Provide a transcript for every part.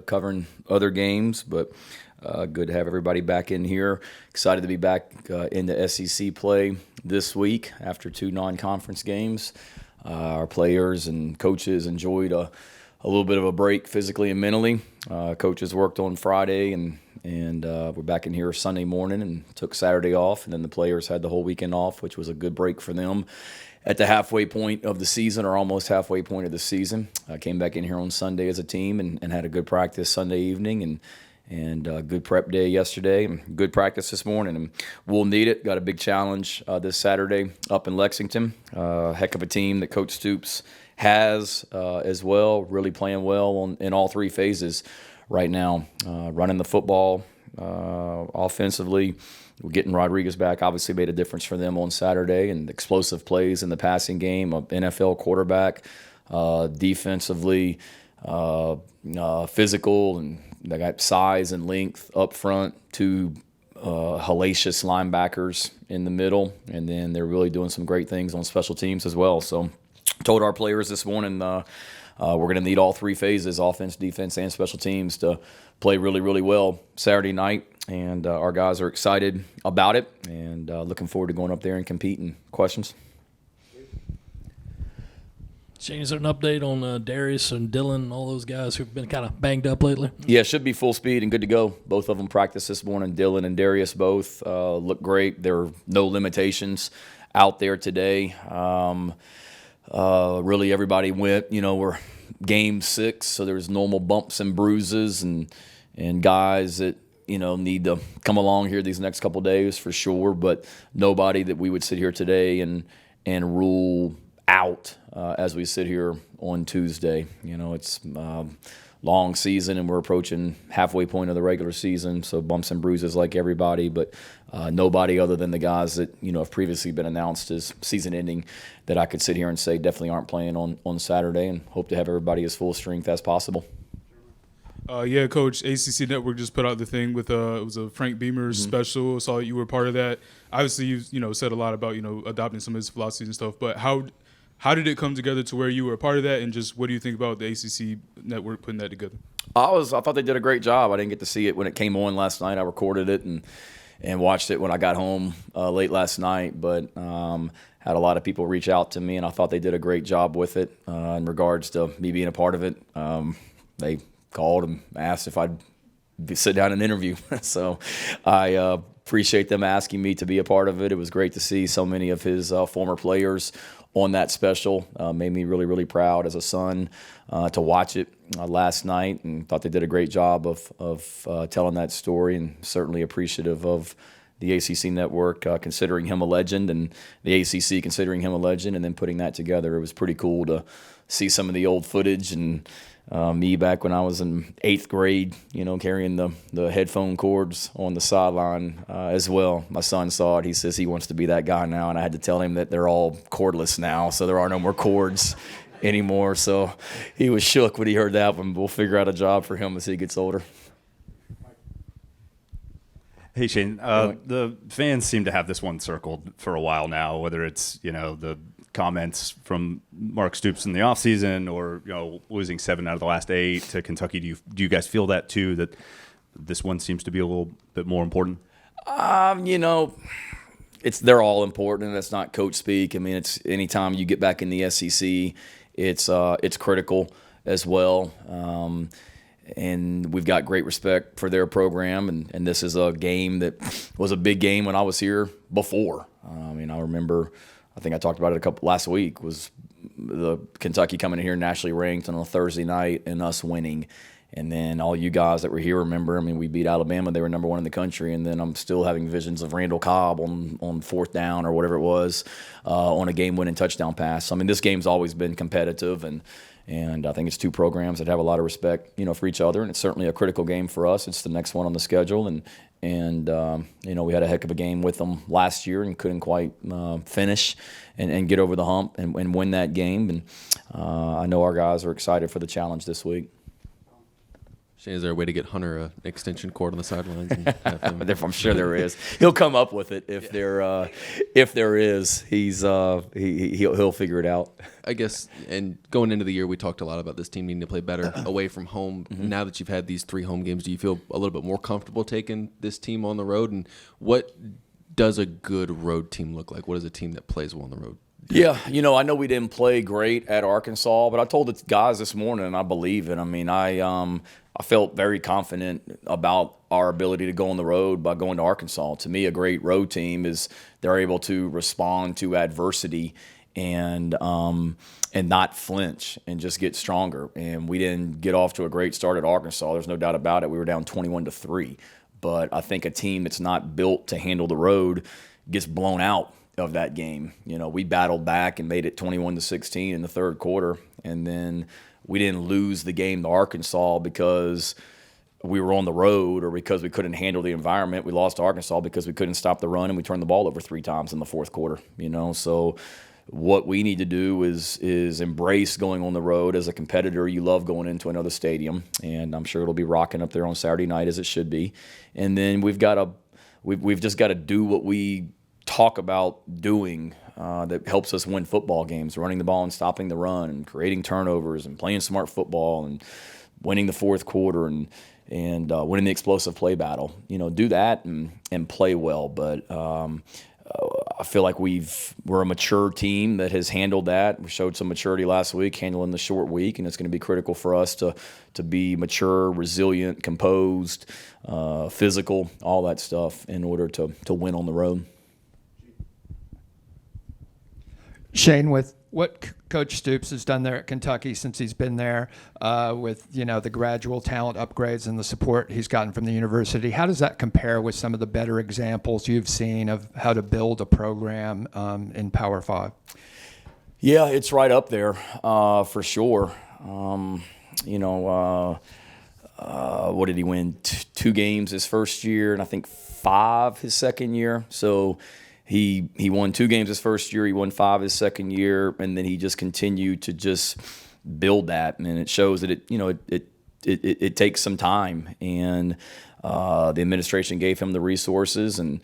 covering other games, but good to have everybody back in here. Excited to be back in the SEC play this week after 2 non-conference games. Our players and coaches enjoyed a little bit of a break physically and mentally. Coaches worked on Friday, and we're back in here Sunday morning and took Saturday off. And then the players had the whole weekend off, which was a good break for them at the halfway point of the season, or almost halfway point of the season. I came back in here on Sunday as a team and had a good practice Sunday evening and good prep day yesterday, and good practice this morning. And we'll need it. Got a big challenge this Saturday up in Lexington. Heck of a team that Coach Stoops has as well, really playing well in all 3 phases right now. Running the football offensively. We're getting Rodriguez back obviously made a difference for them on Saturday, and explosive plays in the passing game, an NFL quarterback, defensively, physical, and they got size and length up front, 2 hellacious linebackers in the middle, and then they're really doing some great things on special teams as well. So told our players this morning we're going to need all 3 phases, offense, defense, and special teams, to play really, really well Saturday night. And our guys are excited about it and looking forward to going up there and competing. Questions? Shane, is there an update on Darius and Dylan, all those guys who've been kind of banged up lately? Yeah, should be full speed and good to go. Both of them practiced this morning. Dylan and Darius both look great. There are no limitations out there today. Really everybody went, we're game 6, so there's normal bumps and bruises and guys that, need to come along here these next couple of days for sure, but nobody that we would sit here today and rule out as we sit here on Tuesday. It's long season and we're approaching halfway point of the regular season, so bumps and bruises like everybody, but nobody other than the guys that have previously been announced as season ending that I could sit here and say definitely aren't playing on Saturday, and hope to have everybody as full strength as possible. Yeah, Coach, ACC Network just put out the thing with it was a Frank Beamer special. Saw that you were part of that. Obviously, you said a lot about adopting some of his philosophies and stuff. But how did it come together to where you were a part of that, and just what do you think about the ACC Network putting that together? I thought they did a great job. I didn't get to see it when it came on last night. I recorded it and watched it when I got home late last night, but had a lot of people reach out to me, and I thought they did a great job with it in regards to me being a part of it. They called and asked if I'd sit down and interview. So I appreciate them asking me to be a part of it. It was great to see so many of his former players on that special. Made me really, really proud as a son to watch it last night, and thought they did a great job of telling that story, and certainly appreciative of the ACC Network considering him a legend, and the ACC considering him a legend, and then putting that together. It was pretty cool to see some of the old footage, and me back when I was in 8th grade, carrying the headphone cords on the sideline as well. My son saw it. He says he wants to be that guy now, and I had to tell him that they're all cordless now, so there are no more cords anymore. So he was shook when he heard that one. We'll figure out a job for him as he gets older. Hey, Shane, the fans seem to have this one circled for a while now, whether it's, the comments from Mark Stoops in the offseason or, losing 7 out of the last 8 to Kentucky. Do you guys feel that too, that this one seems to be a little bit more important? They're all important, and that's not coach speak. I mean, it's anytime you get back in the SEC, it's critical as well. And we've got great respect for their program, and this is a game that was a big game when I was here before. I remember, I think I talked about it last week, was the Kentucky coming in here nationally ranked on a Thursday night and us winning. And then all you guys that were here remember, we beat Alabama. They were number 1 in the country. And then I'm still having visions of Randall Cobb on 4th down or whatever it was on a game-winning touchdown pass. This game's always been competitive, and I think it's 2 programs that have a lot of respect, for each other. And it's certainly a critical game for us. It's the next one on the schedule. And we had a heck of a game with them last year and couldn't quite finish and get over the hump and win that game. And I know our guys are excited for the challenge this week. Shane, is there a way to get Hunter an extension cord on the sidelines? And have him... I'm sure there is. He'll come up with it if there is. He'll figure it out. I guess, and going into the year, we talked a lot about this team needing to play better away from home. Mm-hmm. Now that you've had these 3 home games, do you feel a little bit more comfortable taking this team on the road? And what does a good road team look like? What is a team that plays well on the road? Yeah, I know we didn't play great at Arkansas, but I told the guys this morning, and I believe it. I mean, I felt very confident about our ability to go on the road by going to Arkansas. To me, a great road team is they're able to respond to adversity and not flinch and just get stronger. And we didn't get off to a great start at Arkansas. There's no doubt about it. We were down 21-3. But I think a team that's not built to handle the road gets blown out of that game. We battled back and made it 21-16 in the third quarter, and then we didn't lose the game to Arkansas because we were on the road or because we couldn't handle the environment. We lost to Arkansas because we couldn't stop the run and we turned the ball over 3 times in the fourth quarter. So what we need to do is embrace going on the road. As a competitor, you love going into another stadium, and I'm sure it'll be rocking up there on Saturday night as it should be. And then we've just got to do what we talk about doing that helps us win football games, running the ball and stopping the run and creating turnovers and playing smart football and winning the fourth quarter and winning the explosive play battle. Do that and play well. But I feel like we're a mature team that has handled that. We showed some maturity last week, handling the short week, and it's going to be critical for us to be mature, resilient, composed, physical, all that stuff in order to win on the road. Shane, with what Coach Stoops has done there at Kentucky since he's been there, with the gradual talent upgrades and the support he's gotten from the university, how does that compare with some of the better examples you've seen of how to build a program in Power 5? Yeah, it's right up there for sure. What did he win? 2 games his first year, and I think 5 his second year. So He won 2 games his first year. He won 5 his second year, and then he just continued to just build that. And it shows that it takes some time, and the administration gave him the resources, and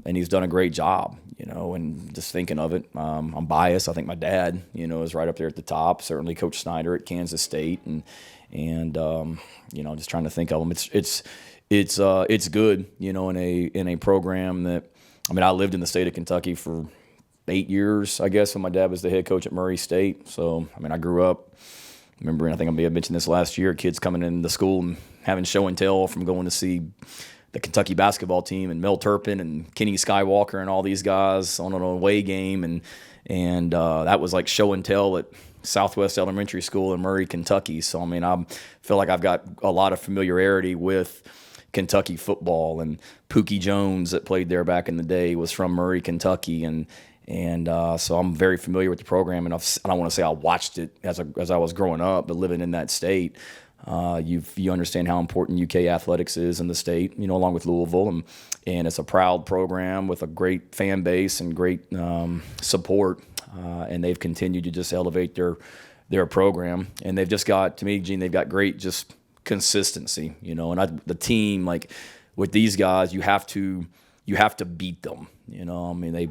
he's done a great job. And just thinking of it, I'm biased. I think my dad, is right up there at the top. Certainly, Coach Snyder at Kansas State, and just trying to think of them. It's good, in a program that. I lived in the state of Kentucky for 8 years, I guess, when my dad was the head coach at Murray State. So, I grew up remembering, I think I may have mentioned this last year, kids coming into school and having show and tell from going to see the Kentucky basketball team and Mel Turpin and Kenny Skywalker and all these guys on an away game. And that was like show and tell at Southwest Elementary School in Murray, Kentucky. So, I feel like I've got a lot of familiarity with Kentucky football, and Pookie Jones that played there back in the day was from Murray, Kentucky, and so I'm very familiar with the program, and I don't want to say I watched it as I was growing up, but living in that state, you understand how important UK athletics is in the state, along with Louisville, and it's a proud program with a great fan base and great support, and they've continued to just elevate their program, and they've just got, to me, Gene, they've got great just consistency, and the team, like with these guys, you have to beat them.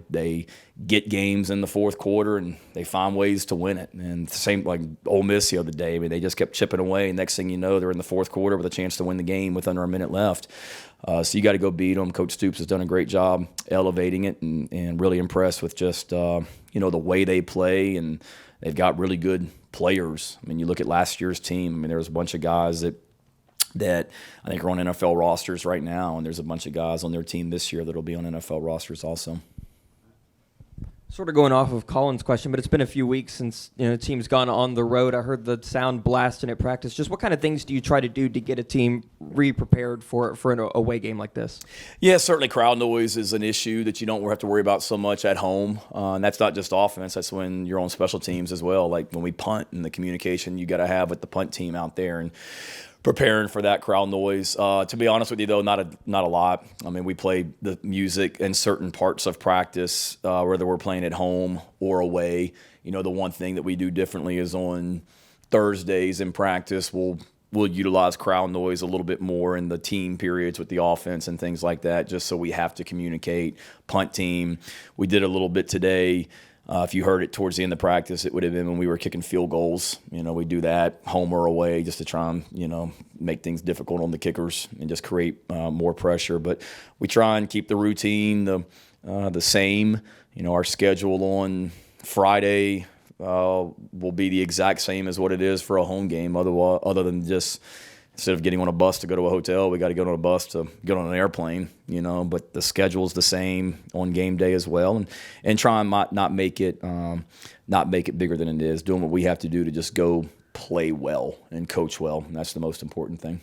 They get games in the fourth quarter and they find ways to win it. And same like Ole Miss the other day. They just kept chipping away. And next thing you know, they're in the fourth quarter with a chance to win the game with under a minute left. So you got to go beat them. Coach Stoops has done a great job elevating it, and really impressed with just the way they play, and they've got really good players. You look at last year's team. There was a bunch of guys that I think are on NFL rosters right now, and there's a bunch of guys on their team this year that will be on NFL rosters also. Sort of going off of Colin's question, but it's been a few weeks since the team's gone on the road. I heard the sound blasting at practice. Just what kind of things do you try to do to get a team re-prepared for an away game like this? Yeah, certainly crowd noise is an issue that you don't have to worry about so much at home. And that's not just offense. That's when you're on special teams as well. Like when we punt, and the communication you got to have with the punt team out there, and preparing for that crowd noise. To be honest with you, though, not a lot. We play the music in certain parts of practice, whether we're playing at home or away. The one thing that we do differently is on Thursdays in practice, we'll we'll utilize crowd noise a little bit more in the team periods with the offense and things like that, just so we have to communicate. Punt team, we did a little bit today. If you heard it towards the end of practice, it would have been when we were kicking field goals. We do that home or away just to try and, make things difficult on the kickers and just create more pressure. But we try and keep the routine the same. Our schedule on Friday will be the exact same as what it is for a home game. Other than just instead of getting on a bus to go to a hotel, we got to get on a bus to get on an airplane. But the schedule's the same on game day as well, and try and not make it bigger than it is. Doing what we have to do to just go play well and coach well. And that's the most important thing.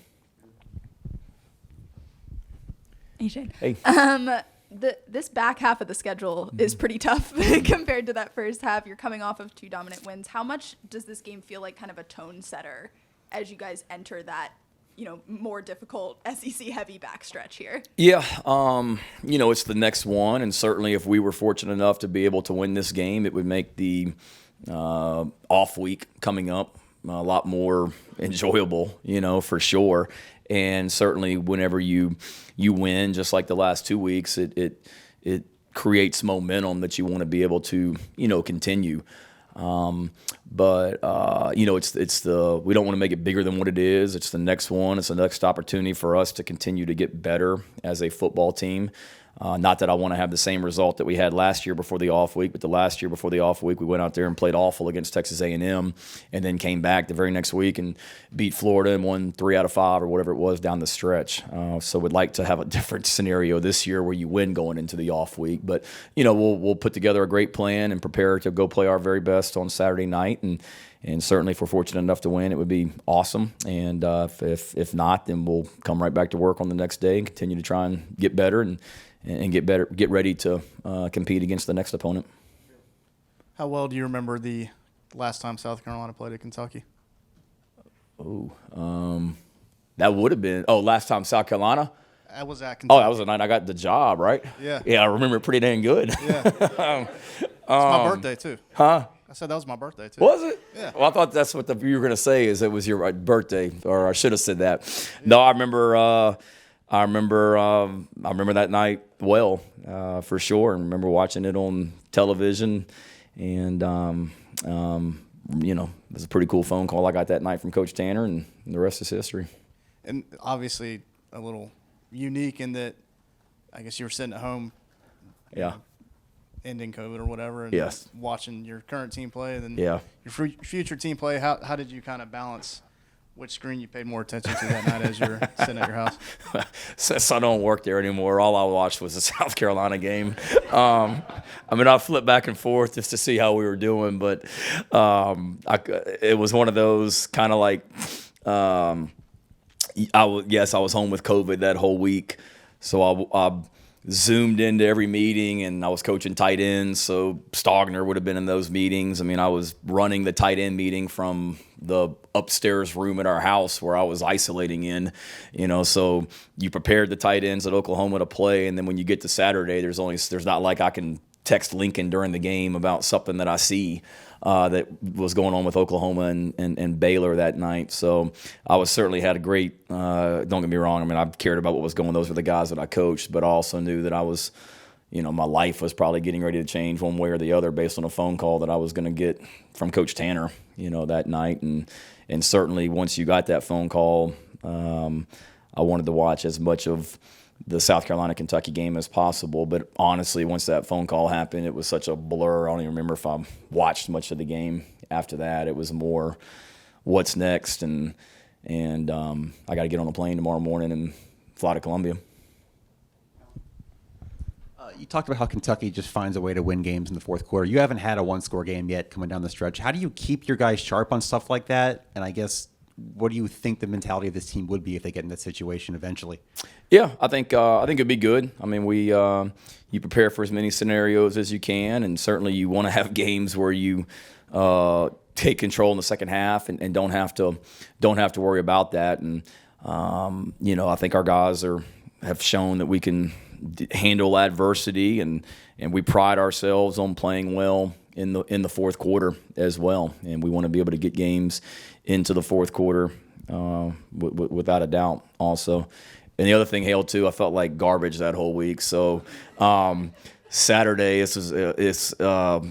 Hey, Shane. Hey. This back half of the schedule is pretty tough compared to that first half. You're coming off of 2 dominant wins. How much does this game feel like kind of a tone setter as you guys enter that, more difficult SEC-heavy backstretch here? Yeah, it's the next one, and certainly if we were fortunate enough to be able to win this game, it would make the off week coming up a lot more enjoyable, for sure. And certainly whenever you win, just like the last 2 weeks, it creates momentum that you want to be able to, continue. But it's we don't want to make it bigger than what it is. It's the next one. It's the next opportunity for us to continue to get better as a football team. Not that I want to have the same result that we had last year before the off week, but the last year before the off week, we went out there and played awful against Texas A&M, and then came back the very next week and beat Florida and won 3 out of 5 or whatever it was down the stretch. So we'd like to have a different scenario this year where you win going into the off week. But we'll put together a great plan and prepare to go play our very best on Saturday night. And certainly, if we're fortunate enough to win, it would be awesome. And if not, then we'll come right back to work on the next day and continue to try and get better and get ready to compete against the next opponent. How well do you remember the last time South Carolina played at Kentucky? That would have been last time South Carolina. I was at Kentucky. That was the night I got the job, right? Yeah. Yeah, I remember it pretty dang good. Yeah. It's my birthday too. Huh? I said that was my birthday too. Was it? Yeah. Well, I thought that's what you were going to say, is it was your birthday, or I should have said that. Yeah. No, I remember that night well, for sure, and remember watching it on television, and it was a pretty cool phone call I got that night from Coach Tanner, and the rest is history. And obviously a little unique in that I guess you were sitting at home. Yeah. Ending COVID or whatever, and yes, watching your current team play, and then your future team play. How did you kind of balance which screen you paid more attention to that night as you're sitting at your house? Since I don't work there anymore, all I watched was the South Carolina game. I flipped back and forth just to see how we were doing, but it was one of those kind of like I was home with COVID that whole week, so I Zoomed into every meeting, and I was coaching tight ends, so Stogner would have been in those meetings. I was running the tight end meeting from the upstairs room at our house where I was isolating in, so you prepared the tight ends at Oklahoma to play, and then when you get to Saturday, there's not like I can text Lincoln during the game about something that I see that was going on with Oklahoma and Baylor that night. So I certainly had a great, don't get me wrong, I cared about what was going on. Those were the guys that I coached, but I also knew that I was, my life was probably getting ready to change one way or the other based on a phone call that I was going to get from Coach Tanner, that night. And certainly once you got that phone call, I wanted to watch as much of the South Carolina-Kentucky game as possible. But honestly, once that phone call happened, it was such a blur. I don't even remember if I watched much of the game after that. It was more what's next, and I got to get on a plane tomorrow morning and fly to Columbia. You talked about how Kentucky just finds a way to win games in the fourth quarter. You haven't had a one-score game yet coming down the stretch. How do you keep your guys sharp on stuff like that? And I guess, what do you think the mentality of this team would be if they get in that situation eventually? Yeah, I think it'd be good. You prepare for as many scenarios as you can, and certainly you want to have games where you take control in the second half and don't have to worry about that. And I think our guys have shown that we can handle adversity, and we pride ourselves on playing well in the fourth quarter as well. And we want to be able to get games into the fourth quarter without a doubt. Also, and the other thing, Hale, too, I felt like garbage that whole week. So Saturday,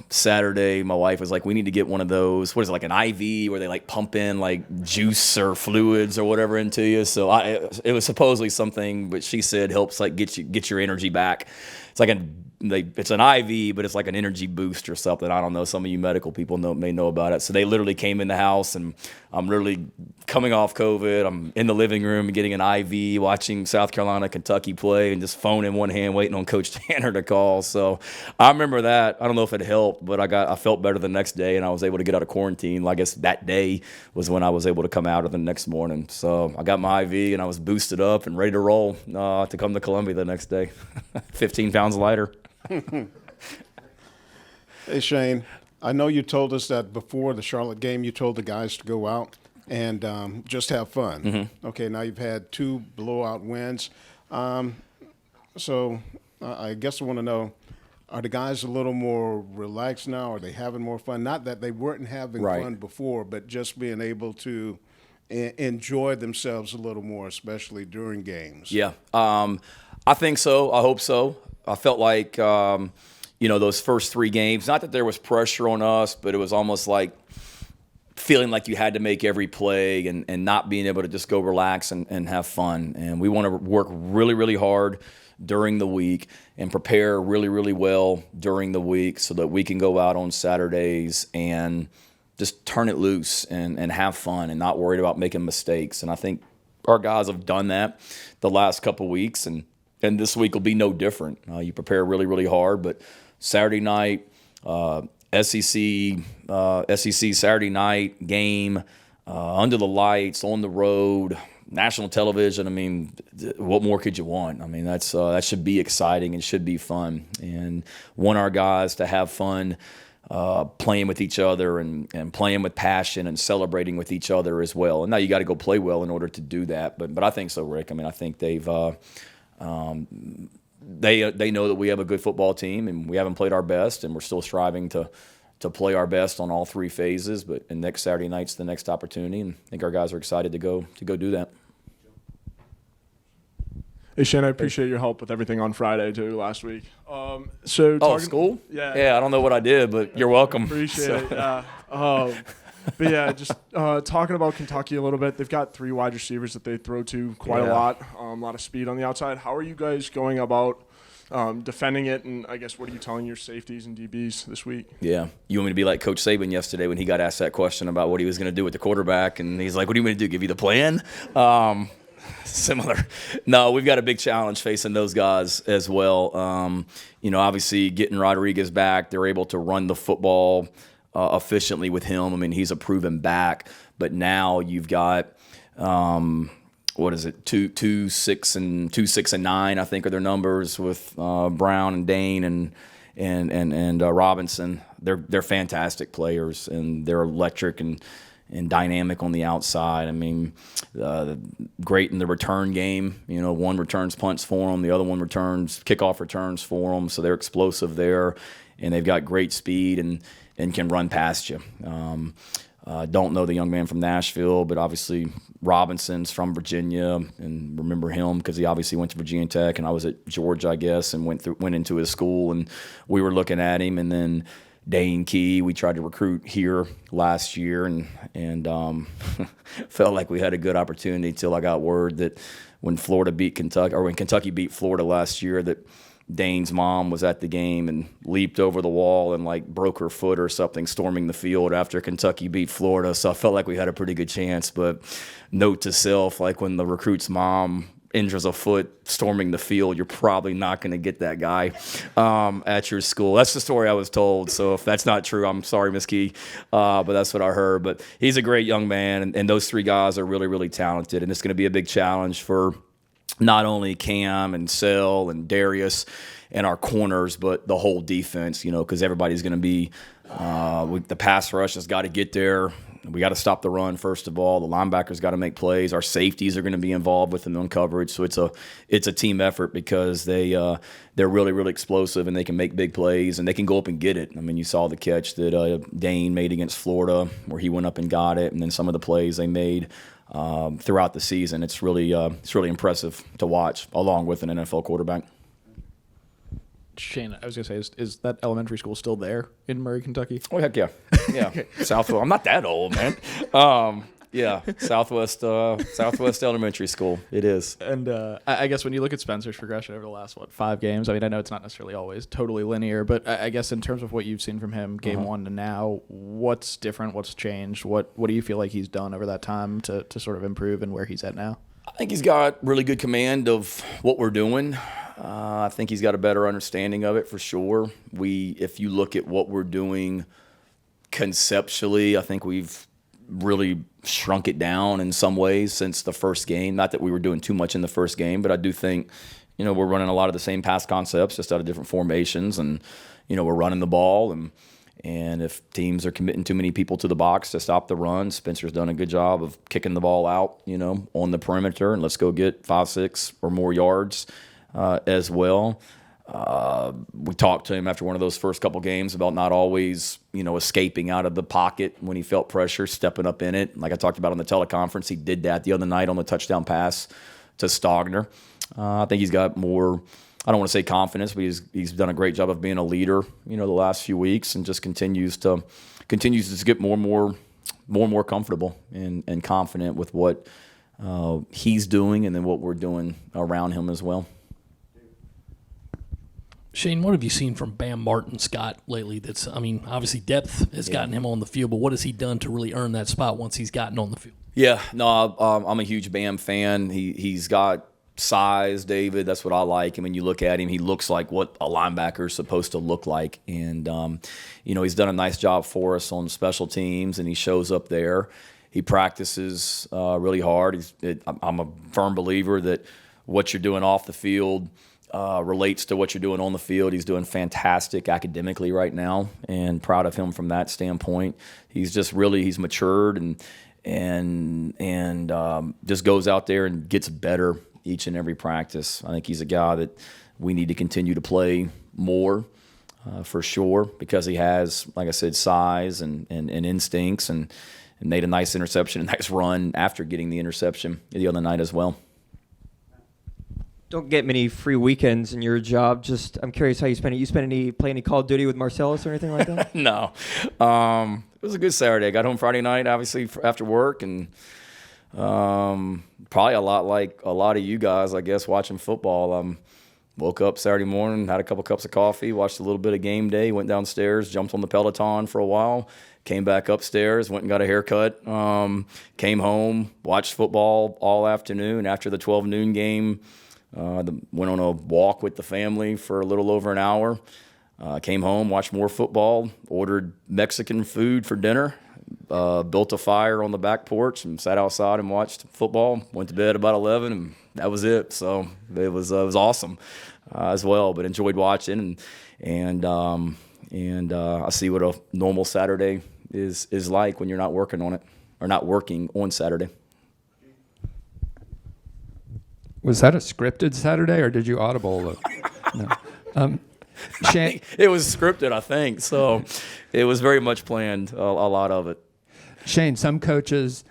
Saturday, my wife was like, we need to get one of those, what is it, like an IV where they like pump in like juice or fluids or whatever into you. So it was supposedly something, but she said helps like get your energy back. It's like it's an IV, but it's like an energy boost or something. I don't know. Some of you medical people may know about it. So they literally came in the house, and I'm literally coming off COVID. I'm in the living room getting an IV, watching South Carolina, Kentucky play, and just phone in one hand, waiting on Coach Tanner to call. So I remember that. I don't know if it helped, but I felt better the next day, and I was able to get out of quarantine. I guess that day was when I was able to come out of the next morning. So I got my IV, and I was boosted up and ready to roll to come to Columbia the next day, 15 pounds lighter. Hey, Shane, I know you told us that before the Charlotte game, you told the guys to go out and just have fun. Mm-hmm. Okay, now you've had 2 blowout wins. So I guess I want to know, are the guys a little more relaxed now? Are they having more fun? Not that they weren't having fun before, but just being able to enjoy themselves a little more, especially during games. Yeah, I think so. I hope so. I felt like, those first 3 games, not that there was pressure on us, but it was almost like feeling like you had to make every play and not being able to just go relax and have fun. And we want to work really, really hard during the week and prepare really, really well during the week so that we can go out on Saturdays and just turn it loose and have fun and not worried about making mistakes. And I think our guys have done that the last couple of weeks, and this week will be no different. You prepare really, really hard, but Saturday night, SEC Saturday night game, under the lights, on the road, national television. I mean, what more could you want? I mean, that should be exciting and should be fun. And want our guys to have fun playing with each other and playing with passion and celebrating with each other as well. And now you got to go play well in order to do that. But I think so, Rick. I mean, I think they've they know that we have a good football team and we haven't played our best, and we're still striving to play our best on all 3 phases. And next Saturday night's the next opportunity, and I think our guys are excited to go do that. Hey, Shane, I appreciate your help with everything on Friday too last week. School? Yeah, I don't know what I did, but you're welcome. Appreciate it. But yeah, just talking about Kentucky a little bit. They've got 3 wide receivers that they throw to quite a lot of speed on the outside. How are you guys going about defending it? And I guess, what are you telling your safeties and DBs this week? Yeah. You want me to be like Coach Saban yesterday when he got asked that question about what he was going to do with the quarterback, and he's like, what do you want me to do, give you the plan? Similar. No, we've got a big challenge facing those guys as well. Obviously getting Rodriguez back, they're able to run the football efficiently with him. I mean, he's a proven back, but now you've got what is it? 2, 6, and 9, I think, are their numbers with Brown and Dane and Robinson. They're fantastic players, and they're electric and dynamic on the outside. I mean, great in the return game. One returns punts for them, the other one returns kickoff returns for them. So they're explosive there, and they've got great speed and can run past you. Don't know the young man from Nashville, but obviously Robinson's from Virginia, and remember him because he obviously went to Virginia Tech, and I was at Georgia, I guess, and went into his school, and we were looking at him. And then Dane Key, we tried to recruit here last year, and felt like we had a good opportunity till I got word that when Kentucky beat Florida last year, that Dane's mom was at the game and leaped over the wall and like broke her foot or something storming the field after Kentucky beat Florida. So I felt like we had a pretty good chance. But note to self, like when the recruit's mom injures a foot storming the field, you're probably not going to get that guy at your school. That's the story I was told. So if that's not true, I'm sorry, Miss Key, but that's what I heard. But he's a great young man, and those 3 guys are really, really talented. And it's going to be a big challenge for not only Cam and Sell and Darius and our corners, but the whole defense, because everybody's going to be the pass rush has got to get there. We got to stop the run, first of all. The linebackers got to make plays. Our safeties are going to be involved with them on coverage. So it's a team effort because they're really, really explosive, and they can make big plays, and they can go up and get it. I mean, you saw the catch that Dane made against Florida where he went up and got it, and then some of the plays they made throughout the season. It's really impressive to watch, along with an NFL quarterback. Shane, I was gonna say, is that elementary school still there in Murray, Kentucky? Oh heck yeah, yeah. Southwest. I'm not that old, man. Yeah, Southwest Elementary School. It is. And I guess when you look at Spencer's progression over the last 5 games, I mean, I know it's not necessarily always totally linear, but I guess in terms of what you've seen from him, game 1 to now, what's different? What's changed? What do you feel like he's done over that time to sort of improve and where he's at now? I think he's got really good command of what we're doing. I think he's got a better understanding of it for sure. If you look at what we're doing conceptually, I think we've really shrunk it down in some ways since the first game. Not that we were doing too much in the first game, but I do think, we're running a lot of the same pass concepts, just out of different formations, and, we're running the ball, and if teams are committing too many people to the box to stop the run, Spencer's done a good job of kicking the ball out, on the perimeter, and let's go get 5, 6 or more yards as well. We talked to him after one of those first couple games about not always, escaping out of the pocket when he felt pressure, stepping up in it. Like I talked about on the teleconference, he did that the other night on the touchdown pass to Stogner. I think he's got more, I don't want to say confidence, but he's done a great job of being a leader, the last few weeks, and just continues to get more and more comfortable and confident with what he's doing and then what we're doing around him as well. Shane, what have you seen from Bam Martin-Scott lately? Obviously depth has gotten him on the field, but what has he done to really earn that spot once he's gotten on the field? Yeah, no, I'm a huge Bam fan. He's got size, David. That's what I like. And when you look at him, he looks like what a linebacker is supposed to look like. And, he's done a nice job for us on special teams, and he shows up there. He practices really hard. I'm a firm believer that what you're doing off the field relates to what you're doing on the field. He's doing fantastic academically right now, and proud of him from that standpoint. He's just he's matured and just goes out there and gets better each and every practice. I think he's a guy that we need to continue to play more for sure, because he has, like I said, size and instincts, and made a nice interception, a nice run after getting the interception the other night as well. Don't get many free weekends in your job. Just, I'm curious how you spend it. You play any Call of Duty with Marcellus or anything like that? No. It was a good Saturday. I got home Friday night, obviously, after work, and probably a lot like a lot of you guys, I guess, watching football. Woke up Saturday morning, had a couple cups of coffee, watched a little bit of game day, went downstairs, jumped on the Peloton for a while, came back upstairs, went and got a haircut, came home, watched football all afternoon. After the 12 noon game, went on a walk with the family for a little over an hour. Came home, watched more football, ordered Mexican food for dinner, built a fire on the back porch and sat outside and watched football. Went to bed about 11, and that was it. So it was awesome as well. But enjoyed watching, and I see what a normal Saturday is like when you're not working on it, or not working on Saturday. Was that a scripted Saturday, or did you audible? No. Shane, it was scripted, I think. So it was very much planned, a lot of it. Shane, some coaches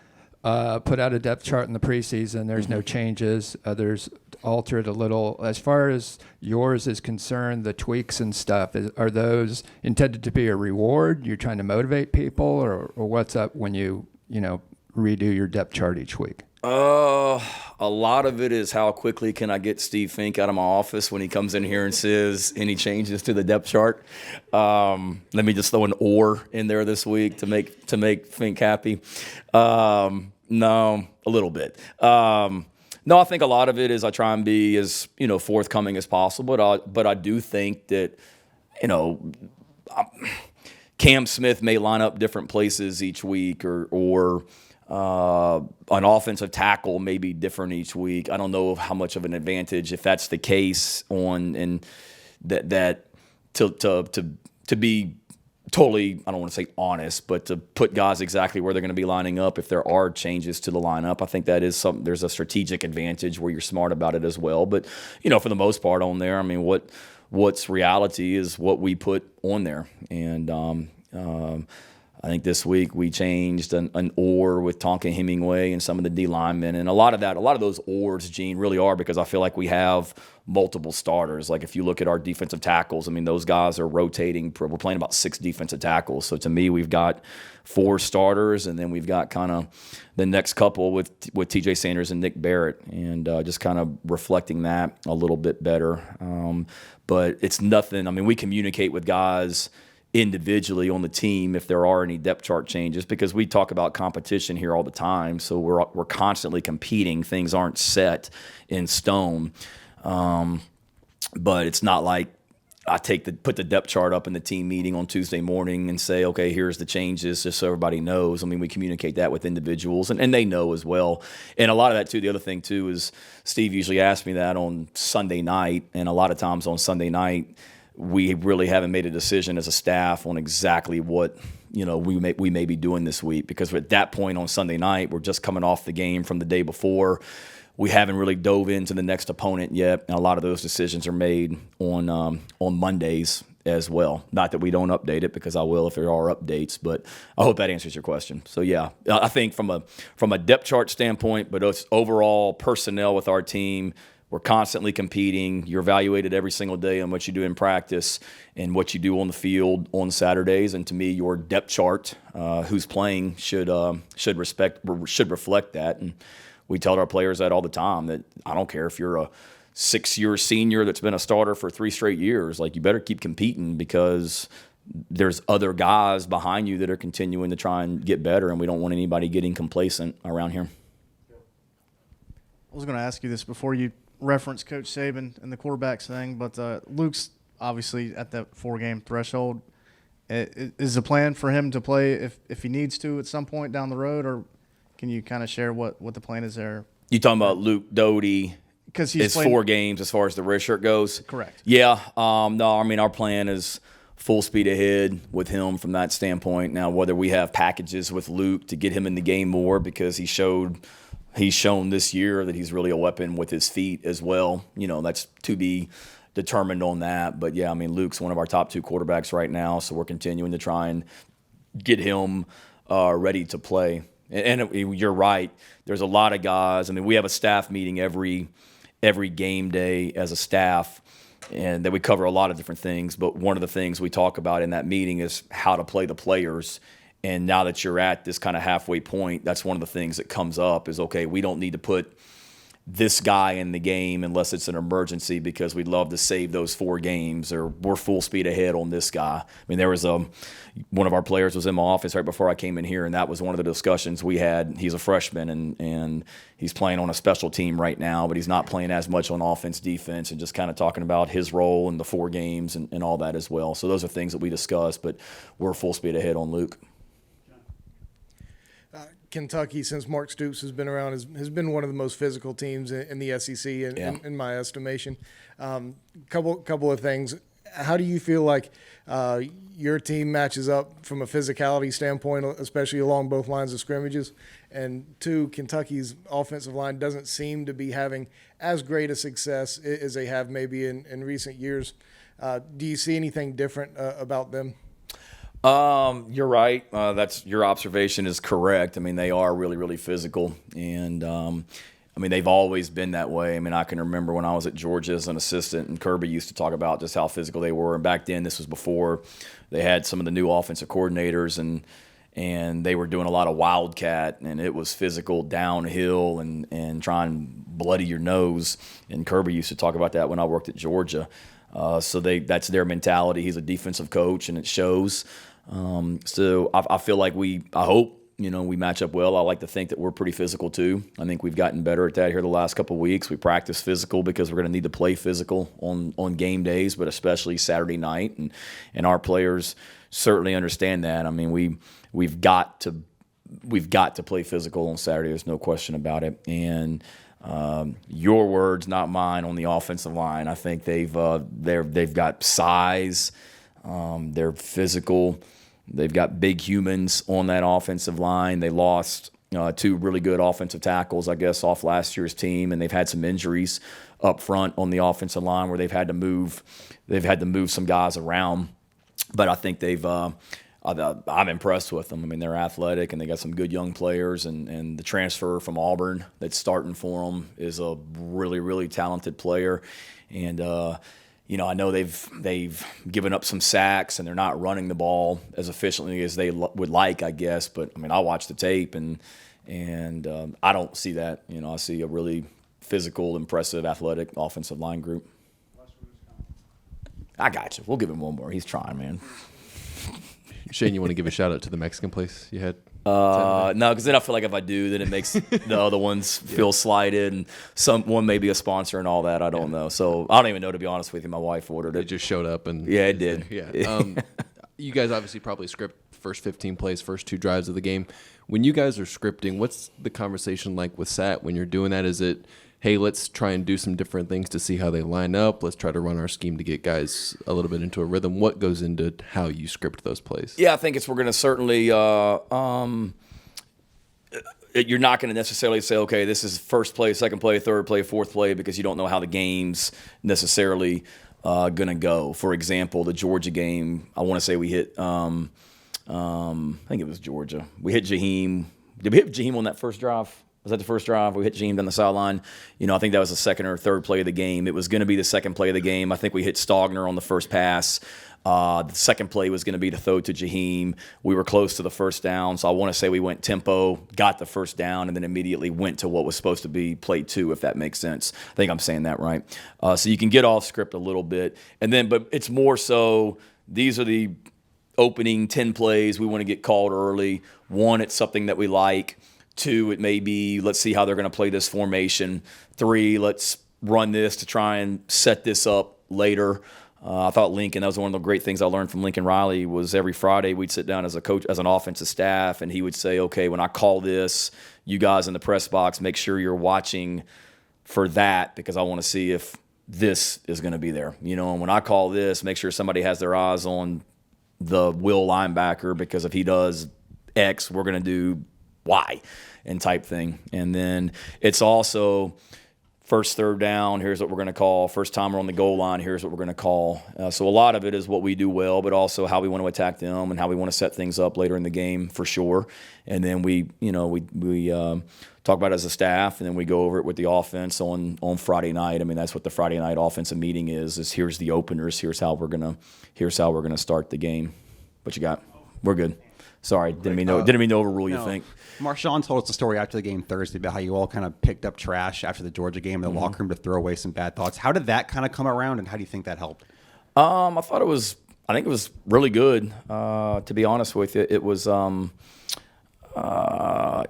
put out a depth chart in the preseason. There's no changes. Others altered a little. As far as yours is concerned, the tweaks and stuff, are those intended to be a reward? You're trying to motivate people, or what's up when you redo your depth chart each week? A lot of it is how quickly can I get Steve Fink out of my office when he comes in here and says any changes to the depth chart. Let me just throw an "or" in there this week to make Fink happy. No, a little bit. No, I think a lot of it is I try and be as forthcoming as possible. But I do think that Cam Smith may line up different places each week, or an offensive tackle may be different each week. I don't know how much of an advantage, if that's the case, and that to be totally, I don't want to say honest, but to put guys exactly where they're going to be lining up if there are changes to the lineup. I think that is something. There's a strategic advantage where you're smart about it as well. But for the most part on there, I mean, what's reality is what we put on there, and I think this week we changed an or with Tonka Hemingway and some of the D linemen. And a lot of those ors, Gene, really are because I feel like we have multiple starters. Like if you look at our defensive tackles, I mean, those guys are rotating. We're playing about 6 defensive tackles. So to me, we've got 4 starters, and then we've got kind of the next couple with TJ Sanders and Nick Barrett, and just kind of reflecting that a little bit better. But it's nothing. I mean, we communicate with guys individually on the team if there are any depth chart changes, because we talk about competition here all the time. So we're constantly competing. Things aren't set in stone. But it's not like I put the depth chart up in the team meeting on Tuesday morning and say, okay, here's the changes, just so everybody knows. I mean, we communicate that with individuals, and they know as well. And a lot of that, too, the other thing, too, is Steve usually asks me that on Sunday night, and a lot of times on Sunday night, we really haven't made a decision as a staff on exactly what we may be doing this week, because at that point on Sunday night, we're just coming off the game from the day before. We haven't really dove into the next opponent yet, and a lot of those decisions are made on Mondays as well. Not that we don't update it, because I will if there are updates, but I hope that answers your question. So yeah, I think from a depth chart standpoint, but us overall personnel with our team, we're constantly competing. You're evaluated every single day on what you do in practice and what you do on the field on Saturdays. And to me, your depth chart, who's playing, should reflect that. And we tell our players that all the time, that I don't care if you're a 6-year senior that's been a starter for 3 straight years. Like, you better keep competing, because there's other guys behind you that are continuing to try and get better, and we don't want anybody getting complacent around here. I was going to ask you this before you reference Coach Saban and the quarterbacks thing, but Luke's obviously at that 4-game threshold. Is the plan for him to play if he needs to at some point down the road, or can you kind of share what the plan is there? You talking about Luke Doty? Because he's 4 games as far as the red shirt goes? Correct. Yeah. No, I mean, our plan is full speed ahead with him from that standpoint. Now, whether we have packages with Luke to get him in the game more, because he's shown this year that he's really a weapon with his feet as well. That's to be determined on that. But, yeah, I mean, Luke's one of our top 2 quarterbacks right now, so we're continuing to try and get him ready to play. And you're right. There's a lot of guys. I mean, we have a staff meeting every game day as a staff, and that we cover a lot of different things. But one of the things we talk about in that meeting is how to play the players. And now that you're at this kind of halfway point, that's one of the things that comes up is, okay, we don't need to put this guy in the game unless it's an emergency, because we'd love to save those 4 games, or we're full speed ahead on this guy. I mean, there was one of our players was in my office right before I came in here, and that was one of the discussions we had. He's a freshman, and he's playing on a special team right now, but he's not playing as much on offense, defense, and just kind of talking about his role in the 4 games and all that as well. So those are things that we discussed, but we're full speed ahead on Luke. Kentucky, since Mark Stoops has been around, has been one of the most physical teams in the SEC, in my estimation. Couple of things. How do you feel like your team matches up from a physicality standpoint, especially along both lines of scrimmages? And 2, Kentucky's offensive line doesn't seem to be having as great a success as they have maybe in recent years. Do you see anything different about them? You're right. Your observation is correct. I mean, they are really, really physical, and I mean, they've always been that way. I mean, I can remember when I was at Georgia as an assistant, and Kirby used to talk about just how physical they were. And back then, this was before they had some of the new offensive coordinators, and they were doing a lot of Wildcat, and it was physical downhill and trying to bloody your nose. And Kirby used to talk about that when I worked at Georgia. So that's their mentality. He's a defensive coach, and it shows. So I feel like I hope we match up well. I like to think that we're pretty physical too. I think we've gotten better at that here the last couple of weeks. We practice physical because we're going to need to play physical on game days, but especially Saturday night, and our players certainly understand that. I mean, we've got to play physical on Saturday. There's no question about it. And your words, not mine, on the offensive line. I think they've got size. They're physical. They've got big humans on that offensive line. They lost 2 really good offensive tackles, I guess, off last year's team, and they've had some injuries up front on the offensive line where they've had to move some guys around. But I think they've I'm impressed with them. I mean, they're athletic and they got some good young players, and the transfer from Auburn that's starting for them is a really, really talented player. And, I know they've given up some sacks and they're not running the ball as efficiently as they would like, I guess. But, I mean, I watch the tape and I don't see that. I see a really physical, impressive, athletic offensive line group. I got you. We'll give him one more. He's trying, man. Shane, you want to give a shout out to the Mexican place you had? No, because then I feel like if I do, then it makes the other ones feel slighted, and one may be a sponsor and all that. I don't know. So I don't even know, to be honest with you. My wife ordered it. It just showed up. Yeah, it did. Yeah. You guys obviously probably script first 15 plays, first 2 drives of the game. When you guys are scripting, what's the conversation like with Sat when you're doing that? Is it, hey, let's try and do some different things to see how they line up. Let's try to run our scheme to get guys a little bit into a rhythm. What goes into how you script those plays? Yeah, I think we're going to certainly you're not going to necessarily say, okay, this is first play, second play, third play, fourth play, because you don't know how the game's necessarily going to go. For example, the Georgia game, I want to say we hit I think it was Georgia. We hit Jaheim. Did we hit Jaheim on that first drive? Was that the first drive? We hit Jaheim down the sideline. I think that was the second or third play of the game. It was going to be the second play of the game. I think we hit Stogner on the first pass. The second play was going to be the throw to Jaheim. We were close to the first down, so I want to say we went tempo, got the first down, and then immediately went to what was supposed to be play 2, if that makes sense. I think I'm saying that right. So you can get off script a little bit, but it's more so these are the opening 10 plays we want to get called early. 1, it's something that we like. 2, it may be, let's see how they're going to play this formation. 3, let's run this to try and set this up later. I thought Lincoln, that was one of the great things I learned from Lincoln Riley, was every Friday we'd sit down as a coach, as an offensive staff, and he would say, okay, when I call this, you guys in the press box, make sure you're watching for that, because I want to see if this is going to be there. And when I call this, make sure somebody has their eyes on the will linebacker, because if he does X, we're going to do Y, and type thing. And then it's also first third down, here's what we're going to call. First time we're on the goal line, here's what we're going to call. So a lot of it is what we do well, but also how we want to attack them and how we want to set things up later in the game, for sure. And then we talk about it as a staff, and then we go over it with the offense on Friday night. I mean, that's what the Friday night offensive meeting is here's the openers, here's how we're gonna start the game. What you got? We're good. Sorry, didn't mean to overrule you. Think. Marshawn told us a story after the game Thursday about how you all kind of picked up trash after the Georgia game in the locker room to throw away some bad thoughts. How did that kind of come around, and how do you think that helped? I think it was really good. To be honest with you, it was. I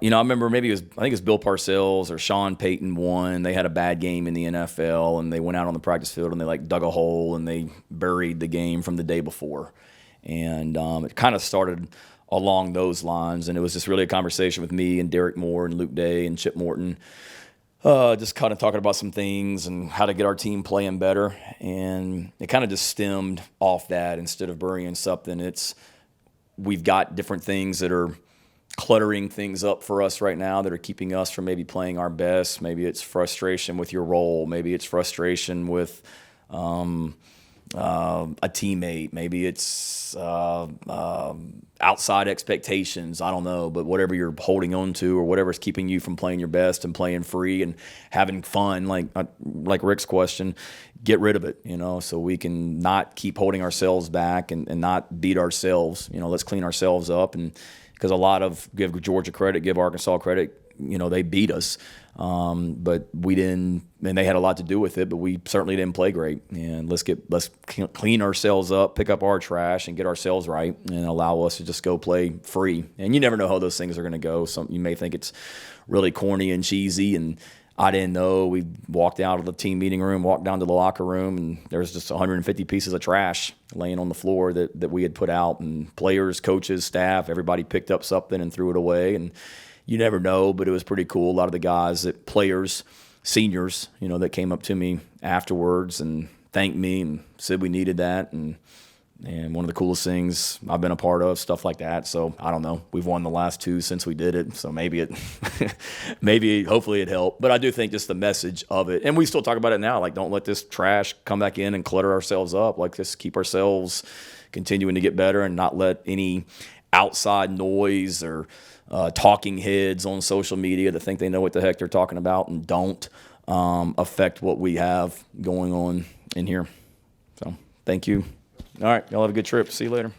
remember I think it was Bill Parcells or Sean Payton won. They had a bad game in the NFL, and they went out on the practice field and they dug a hole and they buried the game from the day before, and it kind of started along those lines, and it was just really a conversation with me and Derek Moore and Luke Day and Chip Morton, just kind of talking about some things and how to get our team playing better, and it kind of just stemmed off that. Instead of burying something, we've got different things that are cluttering things up for us right now that are keeping us from maybe playing our best. Maybe it's frustration with your role. Maybe it's frustration with a teammate. Maybe it's outside expectations. I don't know, but whatever you're holding on to or whatever's keeping you from playing your best and playing free and having fun, like Rick's question, get rid of it, so we can not keep holding ourselves back and not beat ourselves. Let's clean ourselves up, and because a lot of, give Georgia credit, give Arkansas credit, they beat us. But we didn't, and they had a lot to do with it, but we certainly didn't play great. And let's clean ourselves up, pick up our trash, and get ourselves right, and allow us to just go play free. And you never know how those things are going to go. You may think it's really corny and cheesy, and I didn't know. We walked out of the team meeting room, walked down to the locker room, and there was just 150 pieces of trash laying on the floor that we had put out. And players, coaches, staff, everybody picked up something and threw it away. And you never know, but it was pretty cool. A lot of the guys, players, seniors, that came up to me afterwards and thanked me and said we needed that. And one of the coolest things I've been a part of, stuff like that. So I don't know. We've won the last 2 since we did it, so maybe hopefully it helped. But I do think just the message of it, and we still talk about it now. Don't let this trash come back in and clutter ourselves up. Just keep ourselves continuing to get better and not let any outside noise or talking heads on social media that think they know what the heck they're talking about and don't affect what we have going on in here. So thank you. All right, y'all have a good trip. See you later.